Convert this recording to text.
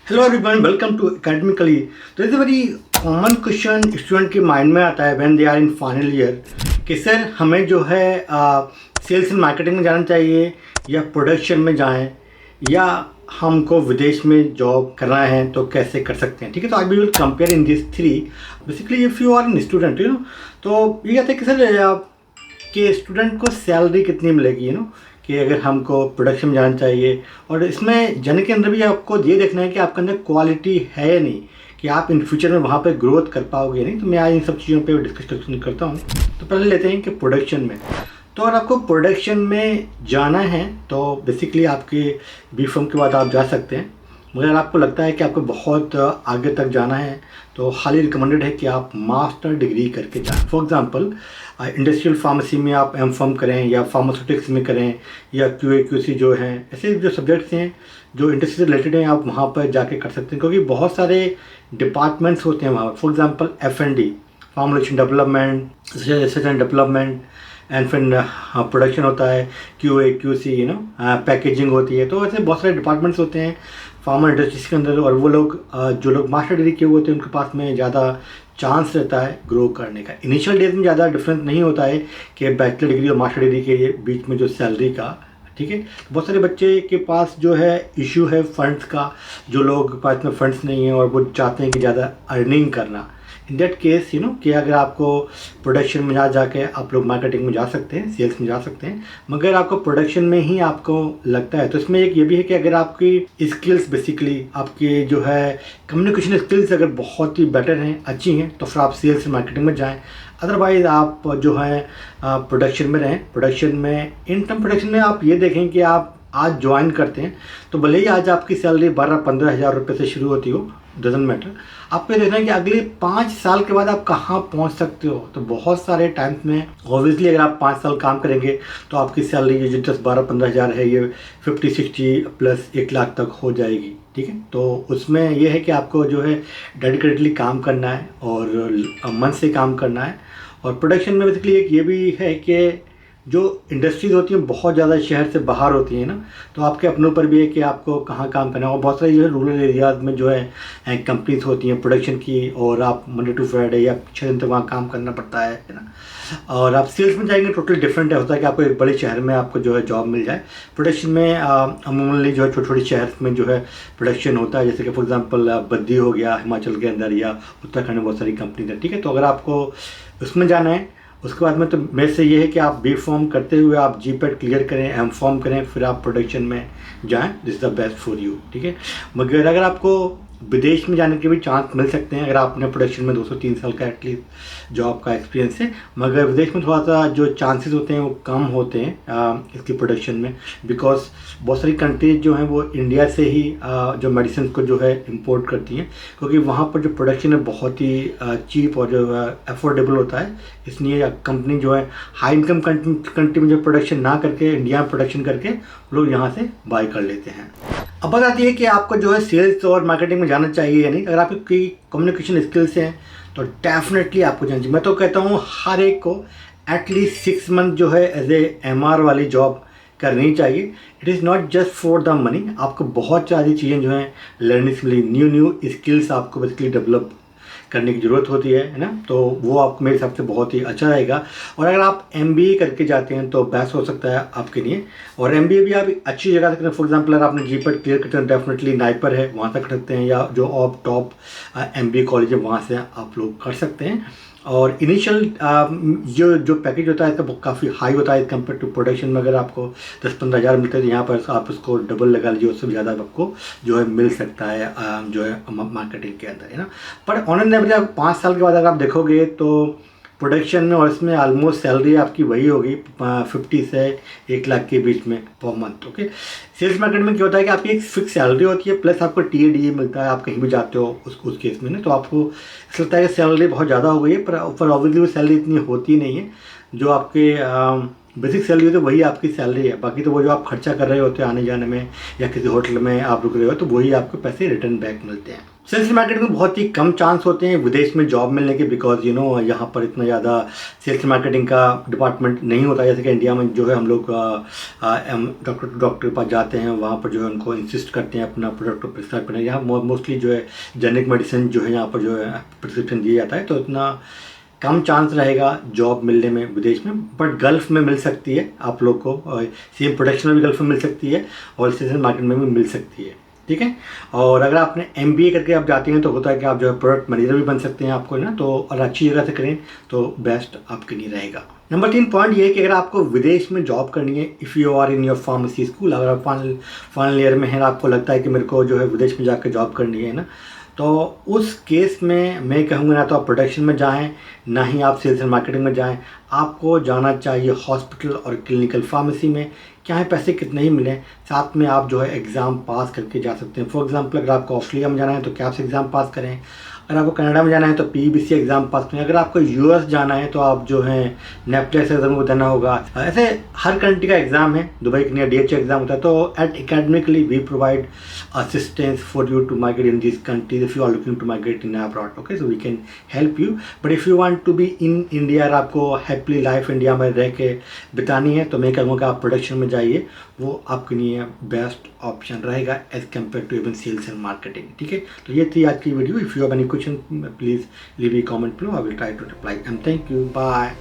Hello everyone, welcome to Academically. तो it's very common question student के mind में आता है when they are in final year कि सर हमें जो है सेल्स एंड मार्केटिंग में जाना चाहिए या प्रोडक्शन में जाएं, या हमको विदेश में जॉब करना है तो कैसे कर सकते हैं। ठीक है, तो I will compare in this three. Basically if you are an student तो ये कहते हैं कि सर कि स्टूडेंट को सैलरी कितनी मिलेगी कि अगर हमको प्रोडक्शन में जाना चाहिए, और इसमें जाने के अंदर भी आपको ये देखना है कि आपके अंदर क्वालिटी है या नहीं, कि आप इन फ्यूचर में वहाँ पे ग्रोथ कर पाओगे नहीं। तो मैं आज इन सब चीज़ों पे डिस्कशन करता हूँ। तो पहले लेते हैं कि प्रोडक्शन में, तो अगर आपको प्रोडक्शन में जाना है तो बेसिकली आपके बी फॉर्म के बाद आप जा सकते हैं। मगर अगर आपको लगता है कि आपको बहुत आगे तक जाना है तो हाईली रिकमेंडेड है कि आप मास्टर डिग्री करके जाएं। फॉर एग्जांपल इंडस्ट्रियल फार्मेसी में आप एम.फॉर्म करें, या फार्मास्यूटिक्स में करें, या QA/QC जो हैं, ऐसे जो सब्जेक्ट्स हैं जो इंडस्ट्री से रिलेटेड हैं, आप वहाँ पर जाके कर सकते हैं, क्योंकि बहुत सारे डिपार्टमेंट्स होते हैं वहाँ। For example F&D, formulation development, research and development, and फिर प्रोडक्शन होता है, QA/QC पैकेजिंग होती है। तो ऐसे बहुत सारे डिपार्टमेंट्स होते हैं फार्मा इंडस्ट्रीज के अंदर, और वो लोग जो लोग मास्टर डिग्री किए हुए होते हैं उनके पास में ज़्यादा चांस रहता है ग्रो करने का। इनिशियल डेज में ज़्यादा डिफरेंस नहीं होता है कि बैचलर डिग्री और मास्टर डिग्री के बीच में जो सैलरी का। ठीक है, बहुत सारे बच्चे के पास जो है इशू है फंड्स का, जो लोग के पास में फंड्स नहीं है और वो चाहते हैं कि ज़्यादा अर्निंग करना। इन दैट केस कि अगर आपको प्रोडक्शन में जाके आप लोग मार्केटिंग में जा सकते हैं, सेल्स में जा सकते हैं, मगर आपको प्रोडक्शन में ही आपको लगता है तो इसमें एक ये भी है कि अगर आपकी स्किल्स बेसिकली आपकी जो है कम्युनिकेशन स्किल्स अगर बहुत ही बेटर हैं, अच्छी हैं, तो फिर आप सेल्स मार्केटिंग में जाएँ। अदरवाइज़ आप जो है प्रोडक्शन में रहें। प्रोडक्शन में इन टर्म प्रोडक्शन में आप ये देखें कि आप आज ज्वाइन करते हैं तो भले ही आज आपकी सैलरी 12-15 हज़ार रुपये से शुरू होती हो, डजेंट मैटर। आपको ये देखना है कि अगले 5 साल के बाद आप कहाँ पहुँच सकते हो। तो बहुत सारे टाइम्स में ऑब्वियसली अगर आप 5 साल काम करेंगे तो आपकी सैलरी जो 10-12-15 हज़ार है ये 50-60 प्लस 1 लाख तक हो जाएगी। ठीक है, तो उसमें यह है कि आपको जो है डेडिकेटली काम करना है और मन से काम करना है। और प्रोडक्शन में बेसिकली एक ये भी है कि जो इंडस्ट्रीज़ होती हैं बहुत ज़्यादा शहर से बाहर होती हैं तो आपके अपने ऊपर भी है कि आपको कहाँ काम करना है। और बहुत सारी जो है रूरल एरियाज़ में जो है कंपनीज होती हैं प्रोडक्शन की, और आप मंडे टू फ्राइडे या 6 दिन तक वहाँ काम करना पड़ता है ना। और आप सेल्स में जाएंगे टोटल डिफरेंट है, होता है कि आपको एक बड़े शहर में आपको जो है जॉब मिल जाए। प्रोडक्शन में अमूमनली जो है छोटे छोटे शहर में जो है प्रोडक्शन होता है, जैसे कि फॉर एग्जांपल बद्दी हो गया हिमाचल के अंदर, या उत्तराखंड में बहुत सारी कंपनीज है। ठीक है, तो अगर आपको उसमें जाना है उसके बाद में तो मेरे से ये है कि आप B.Pharm करते हुए आप GPAT क्लियर करें, M.Pharm करें, फिर आप प्रोडक्शन में जाएं। This is the best for you. ठीक है, मगर अगर आपको विदेश में जाने के भी चांस मिल सकते हैं अगर आपने प्रोडक्शन में 2-3 साल का एटलीस्ट जॉब का एक्सपीरियंस है, मगर विदेश में थोड़ा सा जो चांसेस होते हैं वो कम होते हैं इसकी प्रोडक्शन में, बिकॉज बहुत सारी कंट्रीज जो हैं वो इंडिया से ही जो मेडिसिन को जो है इंपोर्ट करती हैं, क्योंकि वहाँ पर जो प्रोडक्शन है बहुत ही चीप और जो अफोर्डेबल होता है। इसलिए कंपनी जो है हाई इनकम कंट्री में जो प्रोडक्शन ना करके इंडिया में प्रोडक्शन करके लोग यहाँ से बाय कर लेते हैं। अब बात आती है कि आपको जो है सेल्स और मार्केटिंग में जाना चाहिए या नहीं। अगर आपकी कम्युनिकेशन स्किल्स हैं तो डेफिनेटली आपको जाना चाहिए। मैं तो कहता हूँ हर एक को एटलीस्ट 6 मंथ जो है एज ए MR वाली जॉब करनी चाहिए। It is not just for the money, आपको बहुत सारी चीज़ें जो हैं लर्निंग मिली, न्यू स्किल्स आपको बेसिकली डेवलप करने की ज़रूरत होती है ना। तो वो आपको मेरे हिसाब से बहुत ही अच्छा रहेगा। और अगर आप MBA करके जाते हैं तो बेस्ट हो सकता है आपके लिए। और MBA भी आप अच्छी जगह से करें। फॉर एग्जांपल अगर आपने GPAT क्लियर करते हैं डेफिनेटली नाइपर है वहाँ तक कर सकते हैं, या जो आप टॉप MBA कॉलेज है वहाँ से आप लोग कर सकते हैं। और इनिशियल जो पैकेज होता है इसका काफ़ी हाई होता है कंपेयर टू प्रोडक्शन में। अगर आपको 10-15 हज़ार मिलते हैं तो यहाँ पर आप उसको डबल लगा लीजिए, उससे ज़्यादा आपको जो है मिल सकता है जो है मार्केटिंग के अंदर है ना। पर ऑन एन एवरेज 5 साल के बाद अगर आप देखोगे तो प्रोडक्शन में और इसमें ऑलमोस्ट सैलरी आपकी वही होगी 50 से 1 लाख के बीच में per month. Okay, sales market में क्या होता है कि आपकी एक फिक्स सैलरी होती है, प्लस आपको TA/DA मिलता है। आप कहीं भी जाते हो उस केस में ना, तो आपको ऐसा लगता है कि सैलरी बहुत ज़्यादा हो गई है, पर ऑब्वियसली वो सैलरी इतनी होती नहीं है। जो आपके बेसिक सैलरी होती है वही आपकी सैलरी है, बाकी तो वो जो आप खर्चा कर रहे होते हैं आने जाने में या किसी होटल में आप रुक रहे हो तो वही आपको पैसे रिटर्न बैक मिलते हैं। सेल्स मार्केटिंग में बहुत ही कम चांस होते हैं विदेश में जॉब मिलने के, बिकॉज यहाँ पर इतना ज़्यादा सेल्स मार्केटिंग का डिपार्टमेंट नहीं होता जैसे कि इंडिया में जो है हम लोग डॉक्टर के पास जाते हैं, वहाँ पर जो है उनको इंसिस्ट करते हैं अपना प्रोडक्ट को प्रिस्क्राइब करना। यहाँ मोस्टली जो है जेनेरिक मेडिसिन जो है यहाँ पर जो है प्रिस्क्रिप्शन दिया जाता है, तो इतना कम चांस रहेगा जॉब मिलने में विदेश में। बट गल्फ़ में मिल सकती है आप लोग को, सेम प्रोडक्शन में भी गल्फ़ में मिल सकती है और सेल्स मार्केट में भी मिल सकती है, ठीक है। और अगर आपने MBA करके आप जाते हैं तो होता है कि आप जो है प्रोडक्ट मैनेजर भी बन सकते हैं आपको ना, तो और अच्छी जगह से करें तो बेस्ट आपके लिए रहेगा। नंबर 3 पॉइंट ये है कि अगर आपको विदेश में जॉब करनी है, if you are in your pharmacy school, अगर आप फाइनल ईयर में है, आपको लगता है कि मेरे को जो है विदेश में जाकर जॉब करनी है ना, तो उस केस में मैं कहूँगा ना तो आप प्रोडक्शन में जाएं, ना ही आप सेल्स एंड मार्केटिंग में जाएं। आपको जाना चाहिए हॉस्पिटल और क्लिनिकल फार्मेसी में, चाहे पैसे कितने ही मिलें, साथ में आप जो है एग्ज़ाम पास करके जा सकते हैं। फॉर एग्जांपल अगर आपको ऑस्ट्रेलिया में जाना है तो कैप्स एग्ज़ाम पास करें, अगर आपको कनाडा में जाना है तो PBC एग्ज़ाम पास करें, अगर आपको US जाना है तो आप जो है नेपलेस एग्ज़ाम को देना होगा। ऐसे हर कंट्री का एग्ज़ाम है, दुबई के लिए DHA एग्ज़ाम होता है। तो at academically we provide assistance for you to migrate in these countries if you are looking to migrate in abroad, okay, so we can help you, but if you want to be in India और आपको happily life India में रह के बितानी है तो मैं कहूँगा कि आप प्रोडक्शन में जाइए, वो आपके लिए बेस्ट ऑप्शन रहेगा as compare to even sales and marketing, ठीक है। तो ये थी आज की video. If you have any question please leave a comment below, I will try to reply and thank you, bye.